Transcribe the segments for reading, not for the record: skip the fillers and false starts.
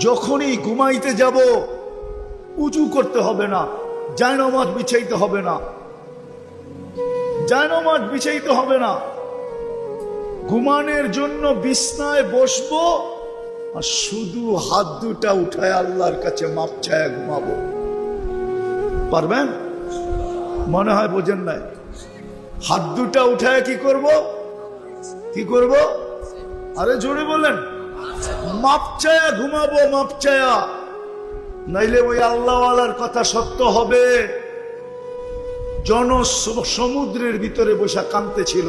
যখনই ঘুমাইতে যাব উজু করতে হবে না, জায়নামাজ বিছাইতে হবে না, জায়নামাজ বিছাইতে হবে না। ঘুমানোর জন্য বিছনায় বসবো আর শুধু হাত দুটা উঠায় আল্লাহর কাছে মাপ চায় ঘুমাবো। পারবেন? মনে হয় বোঝেন নাই। হাত দুটা উঠায় কি করব? কি করব? আরে জোরে বলেন। মাপ চায়া ঘুমাবো, মাপ চায়া। নাইলে ওই আল্লাহওয়ালার কথা সত্য হবে। সমুদ্রের ভিতরে বসে কাঁদতেছিল।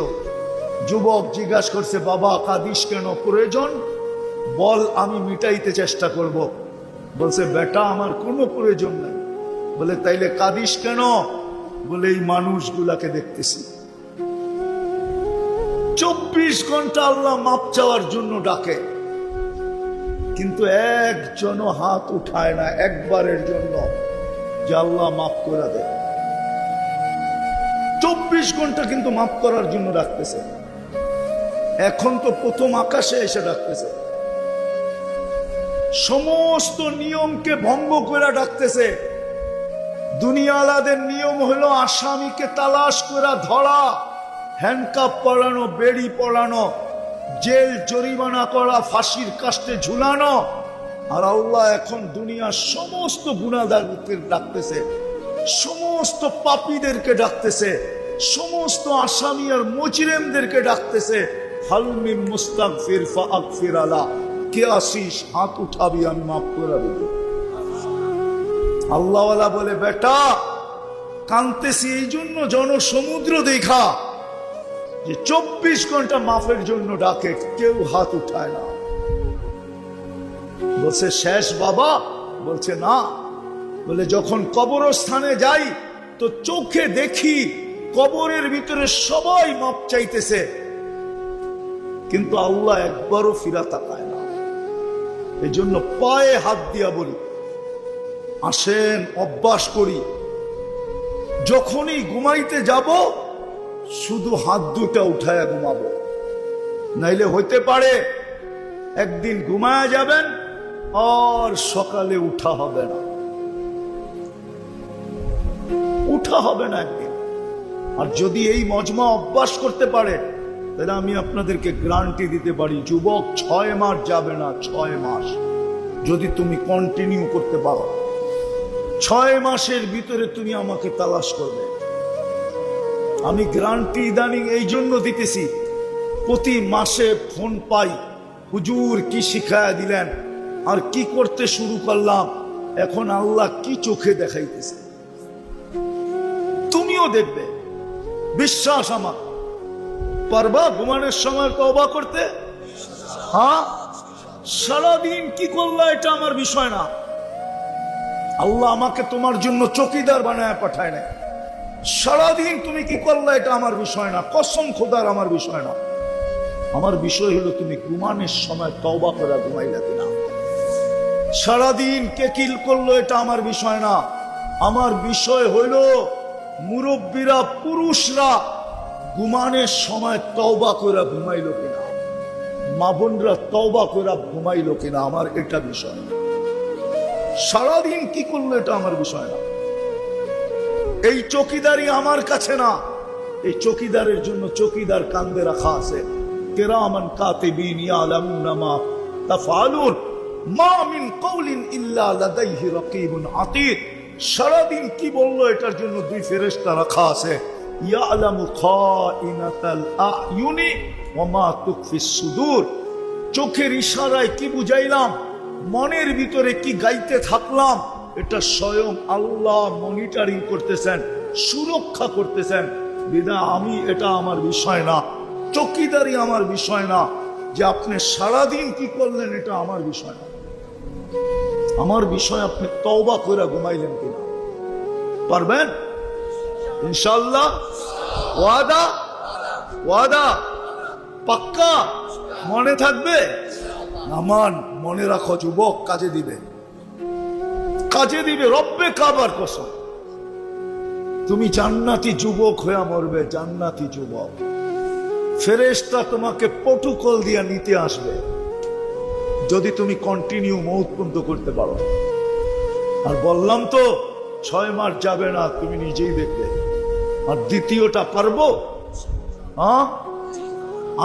যুবক জিজ্ঞাসা করছে, বাবা কাঁদিস কেন? প্রয়োজন বল, আমি মিটাইতে চেষ্টা করব। বলছে, বেটা আমার কোনো প্রয়োজন নাই। বলে, তাইলে কাঁদিস কেন? বলে, এই মানুষগুলাকে দেখতেছি 24 ঘন্টা আল্লাহ মাপ চাওয়ার জন্য ডাকে, কিন্তু একজনও হাত উঠায় না একবারের জন্য যে আল্লাহ মাফ করে দেয়। 24 ঘন্টা কিন্তু মাফ করার জন্য ডাকতেছে। এখন তো প্রথম আকাশে এসে ডাকতেছে, সমস্ত নিয়মকে ভঙ্গ করে ডাকতেছে। দুনিয়ালাদের নিয়ম হলো আসামিকে তালাশ করে ধরা, হ্যান্ডকাপ পরানো, বেড়ি পরানো, জেল জরিমানা করা, ফাঁসির কাস্টে ঝুলানো। আর আল্লাহ এখন দুনিয়ার সমস্ত গুনাহগারকে ডাকতেছে, সমস্ত পাপীদেরকে ডাকতেছে, সমস্ত আসামি আর মুজরিমদেরকে ডাকতেছে। হাল মিন মুস্তাগফির ফাগফির আলা, কে আসিস? হাত উঠাবি, আমি মাফ করে দেব। আল্লাহওয়ালা বলে, বেটা কাঁদতেছি এই জন্য জনসমুদ্র দেখা যে 24 ঘন্টা মাফের জন্য ডাকে, কেউ হাত উঠায় না। বলছে, শেষ বাবা? বলছে, না। বলে, যখন কবরস্থানে যাই তো চোখে দেখি কবরের ভিতরে সবাই মাপ চাইতেছে, কিন্তু আল্লাহ একবারও ফিরা তাকায় না। এই জন্য পায়ে হাত দিয়া বলি, আসেন অভ্যাস করি, যখনই ঘুমাইতে যাব শুধু হাত দুটা উঠায় ঘুমাবো। নাইলে হইতে পারে একদিন ঘুমায়া যাবেন আর সকালে উঠা হবে না, উঠা হবে না একদিন। আর যদি এই মজমা অভ্যাস করতে পারে, তাহলে আমি আপনাদেরকে গ্যারান্টি দিতে পারি, যুবক 6 মাস যাবে না। 6 মাস যদি তুমি কন্টিনিউ করতে পারো, 6 মাসের ভিতরে তুমি আমাকে তালাশ করবে। আমি গ্যারান্টি ইদানিং এই জন্য দিতেছি, প্রতি মাসে ফোন পাই, হুজুর কি শিখায়া দিলেন, আর কি করতে শুরু করলাম, এখন আল্লাহ কি চোখে দেখাইতেছে। তুমিও দেখবে, বিশ্বাস আমার। পারবা ঘুমানোর সময় তওবা করতে? হ্যাঁ, সারাদিন কি করলা এটা আমার বিষয় না। আল্লাহ আমাকে তোমার জন্য চৌকিদার বানায় পাঠায় না। সারাদিন তুমি কি করলা এটা আমার বিষয় না, কসম খোদার আমার বিষয় না। আমার বিষয় হলো তুমি ঘুমানোর সময় তওবা করে ঘুমাইলা কিনা। সারাদিন কে কি করলো এটা আমার বিষয় না। আমার বিষয় হইল মুরব্বীরা, পুরুষরা ঘুমানোর সময় তওবা করে ঘুমাইলো কিনা, মা বোনরা তওবা করে ঘুমাইলো কিনা, আমার এটা বিষয়। সারাদিন কি করলো এটা আমার বিষয় না। এই চৌকিদারি আমার কাছে না। এই চৌকিদারের জন্য চৌকিদার কান্দে রাখা আছে, কিরামান কাতিবিন ইয়ালামুনা মা তাফআলুন মা মিন কওলিন ইল্লা লাদাইহি রাকিবুন আতীদ। সারাদিন কি বললো এটার জন্য 2 ফেরেশতা রাখা আছে, ইয়ালামু খাইনাতাল আয়ুনি ওয়া মা তুখফিস সুদূর। চোখের ইশারায় কি বুঝাইলাম, মনের ভিতরে কি গাইতে থাকলাম, এটা স্বয়ং আল্লাহ মনিটরিং করতেছেন, সুরক্ষা করতেছেন। বিধায় আমি, এটা আমার বিষয় না, চৌকিদারি আমার বিষয় না। যে আপনি সারাদিন কি করলেন এটা আমার বিষয় না। আমার বিষয় আপনি তওবা করে ঘুমাইলেন কিনা। পারবেন ইনশাআল্লাহ? ওয়াদা? ওয়াদা পাক্কা? মনে থাকবে? আমান মনে রাখো যুবক, কাজে দিবে, কাজে দিবে। রব্বে কাবার কসম, তুমি জান্নাতি যুবক হয়ে মরবে, জান্নাতি যুবক। ফেরেশতা তোমাকে প্রটোকল দিয়ে নিতে আসবে। যদি তুমি কন্টিনিউ মৌত পর্যন্ত করতে পারো। আর বললাম তো 6 মাস যাবে না, তুমি নিজেই দেখবে। আর দ্বিতীয়টা পারবো, হ্যাঁ,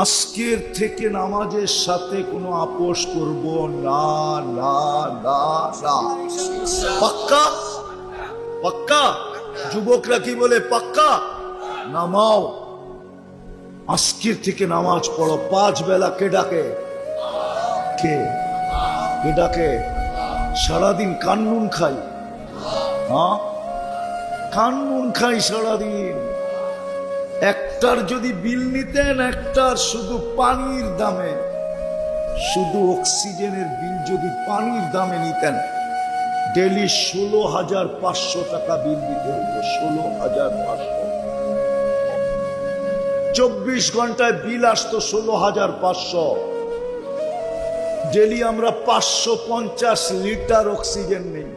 আজকের থেকে নামাজের সাথে কোনো আপোষ করব না, না, না, না। পাক্কা? পাক্কা? যুবকরা কি বলে পাক্কা? নামাও, আজকের থেকে নামাজ পড়ো। 5 বেলা কে ডাকে? কে ডাকে? সারাদিন কান্নুন খাই, হ্যাঁ, কান্নুন খাই সারাদিন। একটার যদি বিল নিতেন, একটার শুধু পানির দামে, শুধু অক্সিজেনের বিল যদি পানির দামে নিতেন, ডেলি 16,500 টাকা বিল দিতে হতো। 16,500। 24 ঘন্টায় বিল আসতো 16,500। ডেলি আমরা 550 লিটার অক্সিজেন নেই।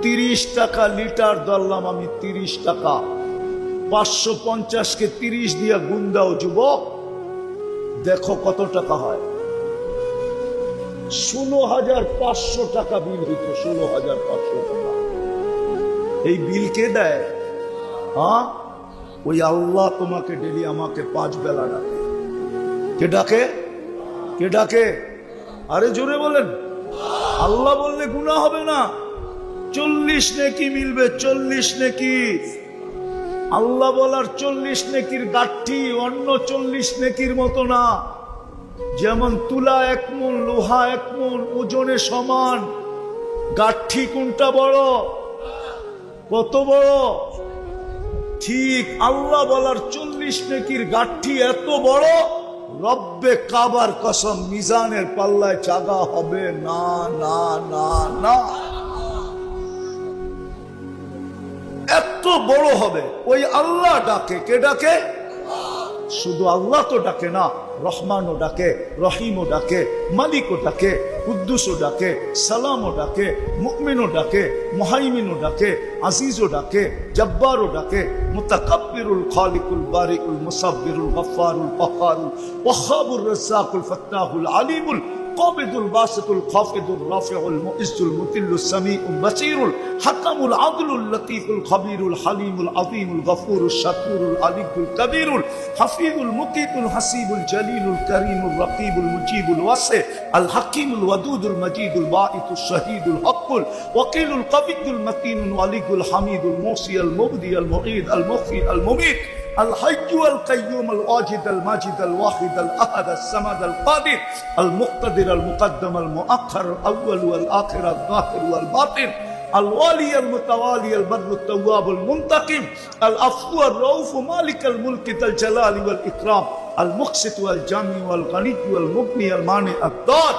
30 টাকা লিটার ধরলাম আমি, 30 টাকা। 550-কে 30 দিয়ে গুণ দাও যুবক, দেখো কত টাকা হয়। 16,500 টাকা বিল হইত। 16,500 টাকা। এই বিল কে দেয়? হ্যাঁ, ওই আল্লাহ তোমাকে ডেলি আমাকে 5 বেলা ডাকে। কে ডাকে? কে ডাকে? আরে জোরে বলেন। আল্লাহ বললে গুনাহ হবে না। 40 নেকি মিলবে, 40 নেকি। আল্লাহ বলার 40 নেকির গাঠি অন্য 40 নেকির মতো না। যেমন তুলা 1 মণ, লোহা 1 মণ, ওজনে সমান। গাঠি কোনটা বড়? কত বড়? ঠিক আল্লাহ বলার 40 নেকির গাঠি এত বড়, রব্বে কাবার কসম মিজানের পাল্লায় চাগা হবে না, না, না, না। এত বড় হবে। ওই আল্লাহ ডাকে। কে ডাকে? শুধু আল্লাহ তো ডাকে না, রহমানও ডাকে, রহিমও ডাকে, মালিকও ডাকে, কুদ্দুসও ডাকে, সালামও ডাকে, মুমিনও ডাকে, মুহাইমিনও ডাকে, আজিজও ডাকে, জব্বারও ডাকে, মুতাকাব্বিরুল খালিকুল বারিকুল মুসাব্বিরুল গফফারুল কাহ্হারুল ওয়াহ্হাবুর রাজ্জাকুল ফাত্তাহুল আলিমুল قابض الباسط الخافض الرافع المؤز المذل السميع البصير الحكم العدل اللطيف الخبير الحليم العظيم الغفور الشكور العلي الكبير الحفيظ المقيت الحسيب الجليل الكريم الرقيب المجيب الواسع الحكيم الودود المجيد الباعث الشهيد الحق الوكيل القوي المتين الولي الحميد الموصي المبدي المعيد المخفي المميت الحي القيوم الواجد الماجد الواحد الأحد الصمد القادر المقتدر المقدم المؤخر الأول والآخر الظاهر والباطن الوالي المتوالي البر التواب المنتقم العفو الرؤوف مالك الملك ذا الجلال والإكرام المقسط والجامع والغني والمغني المانع الضار